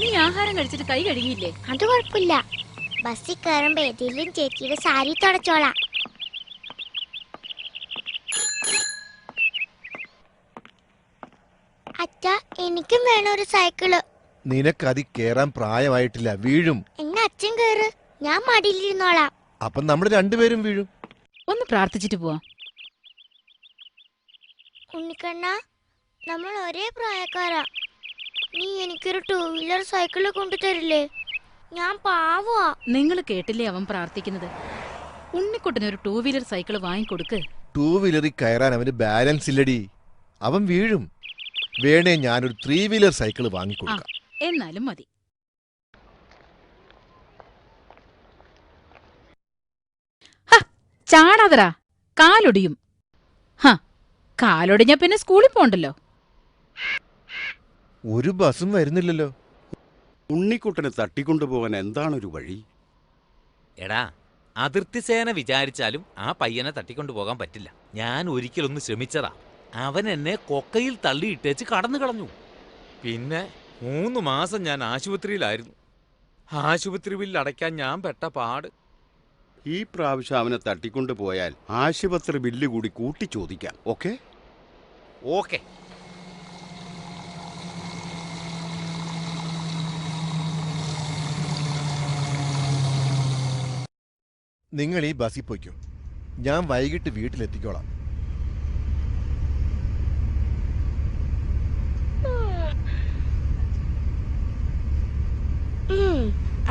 നീ ആഹാരം കഴിച്ചിട്ട് കൈ കഴുകിയില്ലേ? അത് കുഴപ്പമില്ല, ബസ്സിൽ കയറുമ്പോ ഏതെങ്കിലും ചേച്ചിയുടെ സാരി തുടച്ചോളാം. അച്ഛാ, എനിക്കും വേണം ഒരു സൈക്കിള്. നിനക്കതി കേറാൻ പ്രായമായിട്ടില്ല, വീഴും. എന്നെ അച്ഛൻ കേറ്, ഞാൻ മടിയിലിരുന്നോളാം. അപ്പം നമ്മൾ രണ്ടുപേരും വീഴും. ഒന്ന് പ്രാർത്ഥിച്ചിട്ട് പോവാം. ഉണ്ണിക്കണ്ണ, നമ്മൾ ഒരേ പ്രായക്കാരാ. നീ എനിക്കൊരു 2 വീലർ സൈക്കിള് കൊണ്ടുതരില്ലേ? ഞാൻ പാവാ. നിങ്ങൾ കേട്ടില്ലേ അവൻ പ്രാർത്ഥിക്കുന്നത്? ഉണ്ണിക്കുട്ടന് ഒരു 2 വീലർ സൈക്കിള് വാങ്ങിക്കൊടുക്ക്. 2 വീലറിൽ കയറാൻ അവന് ബാലൻസ് ഇല്ലടി, അവൻ വീഴും. വേണേ ഞാനൊരു 3 വീലർ സൈക്കിള് വാങ്ങിക്കൊടുക്കാം. എന്നാലും മതി. ചാടാതരാ, കാലൊടിയും. കാലൊടിഞ്ഞ പിന്നെ സ്കൂളിൽ പോണ്ടല്ലോ. ഒരു ബസ്സും വരുന്നില്ലല്ലോ. ഉണ്ണിക്കുട്ടനെ തട്ടിക്കൊണ്ടുപോകാൻ എന്താണൊരു വഴി? എടാ, അതിർത്തി സേന വിചാരിച്ചാലും ആ പയ്യനെ തട്ടിക്കൊണ്ടുപോകാൻ പറ്റില്ല. ഞാൻ ഒരിക്കലൊന്ന് ശ്രമിച്ചതാ. അവൻ എന്നെ കൊക്കയിൽ തള്ളിയിട്ടേച്ച് കടന്നു കളഞ്ഞു. പിന്നെ 3 മാസം ഞാൻ ആശുപത്രിയിലായിരുന്നു. ആശുപത്രി ബില്ല് അടയ്ക്കാൻ ഞാൻ പെട്ട പാട്. ഈ പ്രാവശ്യം അവനെ തട്ടിക്കൊണ്ടുപോയാൽ ആശുപത്രി ബില്ല് കൂടി കൂട്ടി ചോദിക്കാം. ഓക്കെ? ഓക്കെ. നിങ്ങൾ ഈ ബസ്സിൽ പോയിക്കോ, ഞാൻ വൈകിട്ട് വീട്ടിലെത്തിക്കോളാം.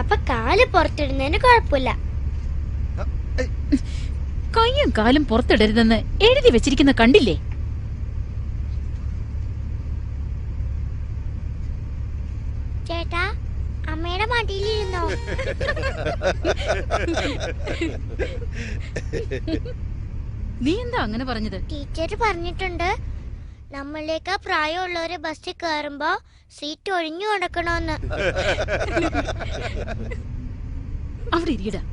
അപ്പൊ കാല് പുറത്തിടുന്നതിന് കുഴപ്പമില്ല. കയ്യും കാലും പുറത്തിടരുതെന്ന് എഴുതി വെച്ചിരിക്കുന്ന കണ്ടില്ലേ? ചേട്ടാ, അമ്മയുടെ മടിയിലിരുന്നോ? നീ എന്താ അങ്ങനെ പറഞ്ഞത്? ടീച്ചർ പറഞ്ഞിട്ടുണ്ട്, നമ്മളേക്കാ പ്രായമുള്ളവരെ ബസ്സിൽ കയറുമ്പോ സീറ്റ് ഒഴിഞ്ഞു കൊടുക്കണോന്ന്. അവിടെ ഇരിക്കടാ.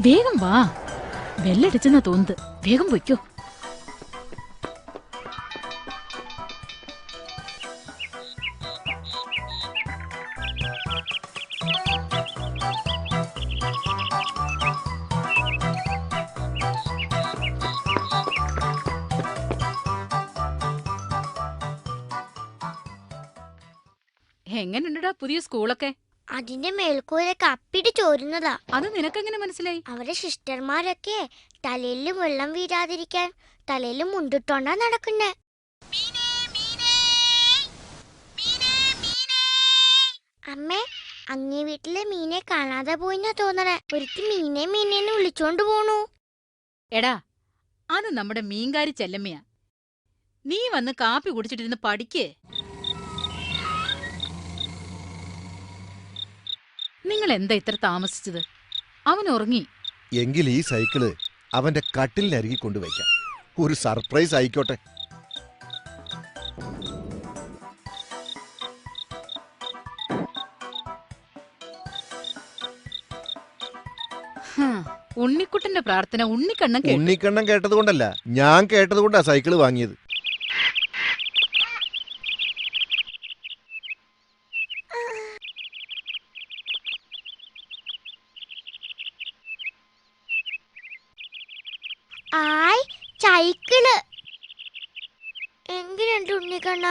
വേഗം വാ, വെല്ലടിച്ചെന്നാ തോന്നുന്നത്. വേഗം പൊയ്ക്കോ. എങ്ങനെയുണ്ടടാ പുതിയ സ്കൂളൊക്കെ? അതിന്റെ മേൽക്കൂരൊക്കെ അപ്പിട്ട് ചോരുന്നതാ. അത് നിനക്കെങ്ങനെ മനസ്സിലായി? അവരെ സിസ്റ്റർമാരൊക്കെ തലയിൽ വെള്ളം വീഴാതിരിക്കാൻ തലയിൽ മുണ്ടിട്ടോണ്ടാ നടക്കുന്നേ. അമ്മേ, അങ്ങേ വീട്ടിലെ മീനെ കാണാതെ പോയിന്നാ തോന്നണേ. ഒരിക്കൽ മീനേന്ന് വിളിച്ചോണ്ട് പോണു. എടാ, അത് നമ്മുടെ മീൻകാരി ചെല്ലമ്മയാ. നീ വന്ന് കാപ്പി കുടിച്ചിട്ടിരുന്ന് പഠിക്കേ. നിങ്ങൾ എന്താ ഇത്ര താമസിച്ചത്? അവൻ ഉറങ്ങി. എങ്കിൽ ഈ സൈക്കിള് അവന്റെ കട്ടിലിനരികി കൊണ്ടുവയ്ക്കാം. ഒരു സർപ്രൈസ് ആയിക്കോട്ടെ. ഉണ്ണിക്കുട്ടന്റെ പ്രാർത്ഥന ഉണ്ണിക്കണ്ണൻ കേട്ടത് കൊണ്ടല്ല, ഞാൻ കേട്ടത് കൊണ്ടാ സൈക്കിള് വാങ്ങിയത്. സൈക്കിള് എങ്ങനെയുണ്ട് ഉണ്ണിക്കണ്ണ?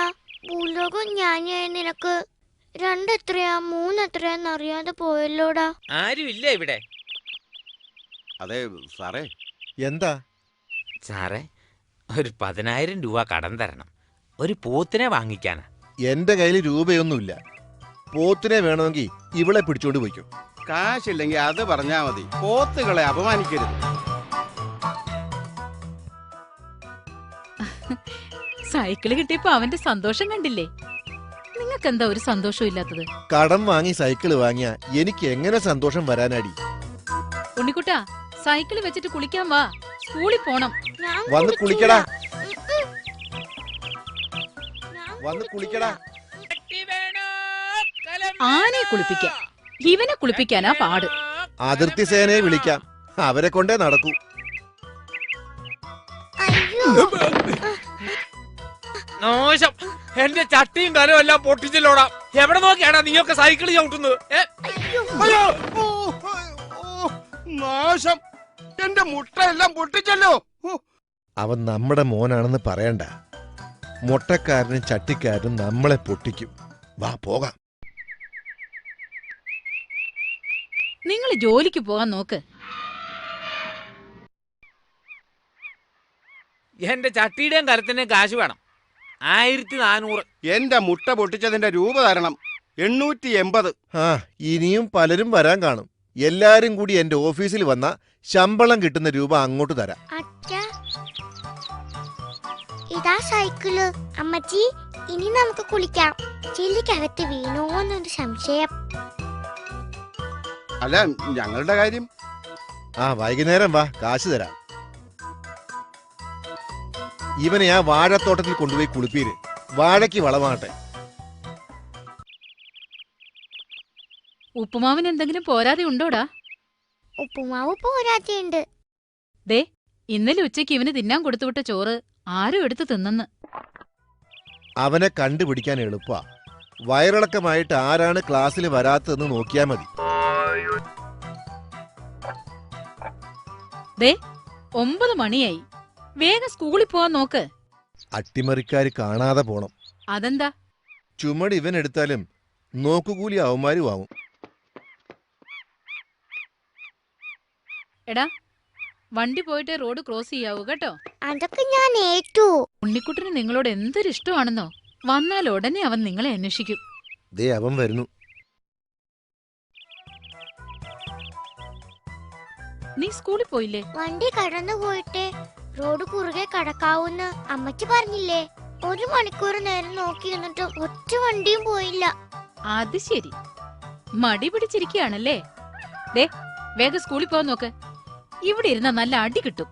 ഭൂലോകം ഞാനായ നിനക്ക് 2 എത്രയാ 3 എത്രയാന്ന് അറിയാതെ പോയല്ലോടാ. ആരും ഇല്ല ഇവിടെ. അതെ സാറേ. എന്താ സാറേ, ഒരു 10,000 രൂപ കടം തരണം. ഒരു പോത്തിനെ വാങ്ങിക്കാനാ. എന്റെ കയ്യിൽ രൂപയൊന്നുമില്ല. പോത്തിനെ വേണമെങ്കിൽ ഇവളെ പിടിച്ചോണ്ട് പോയിക്കോ. കാശില്ലെങ്കിൽ അത് പറഞ്ഞാ മതി, പോത്തുകളെ അപമാനിക്കരുത്. സൈക്കിള് കിട്ടിയപ്പോ അവന്റെ സന്തോഷം കണ്ടില്ലേ? നിങ്ങൾക്കെന്താ ഒരു സന്തോഷവും ഇല്ലാത്തത്? കടം വാങ്ങി സൈക്കിള് വാങ്ങിയ എനിക്ക് എങ്ങനെ സന്തോഷം വരാനാടി? ഉണ്ണിക്കുട്ടാ, സൈക്കിള് വെച്ചിട്ട് കുളിക്കാൻ വാ, സ്കൂളിൽ പോണം. വന്ന് കുളിക്കടാ, വന്ന് കുളിക്കടാ. ആനയെ കുളിപ്പിക്കാം, ഇവനെ കുളിപ്പിക്കാനാ പാട്. അതിർത്തി സേനയെ വിളിക്കാം, അവരെ കൊണ്ടേ നടക്കൂ. നാശം, എന്റെ ചട്ടിയും കലവും എല്ലാം പൊട്ടിച്ചല്ലോടാ. എവിടെ നോക്കിയാടാ നീയൊക്കെ സൈക്കിൾ ചവിട്ടുന്നത്? അയ്യോ, ഓ, ഓ, നാശം, എന്റെ മുട്ടയെല്ലാം പൊട്ടിച്ചല്ലോ. അവൻ നമ്മുടെ മോനാണെന്ന് പറയണ്ട. മുട്ടക്കാരനും ചട്ടിക്കാരനും നമ്മളെ പൊട്ടിക്കും. വാ പോകാം. നിങ്ങൾ ജോലിക്ക് പോകാൻ നോക്ക്. എന്റെ ചട്ടിയുടെയും കലത്തിന്റെയും കാശ് വേണം. 1400. എന്റെ മുട്ട പൊട്ടിച്ചതിന്റെ രൂപ തരണം. 880. ആ, ഇനിയും പലരും വരാൻ കാണും. എല്ലാരും കൂടി എന്റെ ഓഫീസിൽ വന്ന ശമ്പളം കിട്ടുന്ന രൂപ അങ്ങോട്ട് തരാം. അച്ഛാ, ഇതാ സൈക്കിള്. അമ്മച്ചി, ഇനി നമുക്ക് കുളിക്കാം. ചെല്ലിക്കകത്ത് വീണോന്നൊരു സംശയം. അല്ല, ഞങ്ങളുടെ കാര്യം. ആ, വൈകുന്നേരം വാ, കാശ് തരാം. ഇവനെ ആ വാഴത്തോട്ടത്തിൽ കൊണ്ടുപോയി കുളിപ്പീര്. വാഴയ്ക്ക് വളമാട്ടെ. ഉപ്പുമാവിന് എന്തെങ്കിലും പോരാതെ ഉണ്ടോടാ? ഉപ്പുമാവ് പോരാത്തയുണ്ട്. ദേ, ഇന്നലെ ഉച്ചയ്ക്ക് ഇവന് തിന്നാൻ കൊടുത്തുവിട്ട ചോറ് ആരും എടുത്ത് തിന്നെന്ന്. അവനെ കണ്ടുപിടിക്കാൻ എളുപ്പാ. വയറിളക്കമായിട്ട് ആരാണ് ക്ലാസ്സിൽ വരാത്തതെന്ന് നോക്കിയാ മതി. ദേ, 9 മണിയായി. വേഗം സ്കൂളിൽ പോവാൻ നോക്ക്. അട്ടിമറിക്കാര് കാണാതെ പോണം. അതെന്താ? ചുമട് ഇവൻ എടുത്താലും നോക്കുകൂലി അവന്മാരും ആവും. എടാ, വണ്ടി പോയിട്ട് റോഡ് ക്രോസ് ചെയ്യാവൂ കേട്ടോ. അതൊക്കെ ഞാൻ ഏറ്റു. ഉണ്ണിക്കുട്ടന് നിങ്ങളോട് എന്തൊരു ഇഷ്ടമാണെന്നോ. വന്നാൽ ഉടനെ അവൻ നിങ്ങളെ അന്വേഷിക്കും. ദേ അവൻ വരുന്നു. നീ സ്കൂളിൽ പോയില്ലേ? വണ്ടി കടന്നു പോയിട്ട് റോഡ് കുറുകെ കടക്കാവൂന്ന് അമ്മച്ചി പറഞ്ഞില്ലേ? 1 മണിക്കൂർ നേരം നോക്കി നിന്നിട്ട് ഒറ്റ വണ്ടിയും പോയില്ല. അത് ശരി, മടി പിടിച്ചിരിക്കുകയാണല്ലേ. ദേ, വേഗം സ്കൂളിൽ പോകാൻ നോക്ക്. ഇവിടെ ഇരുന്ന നല്ല അടി കിട്ടും.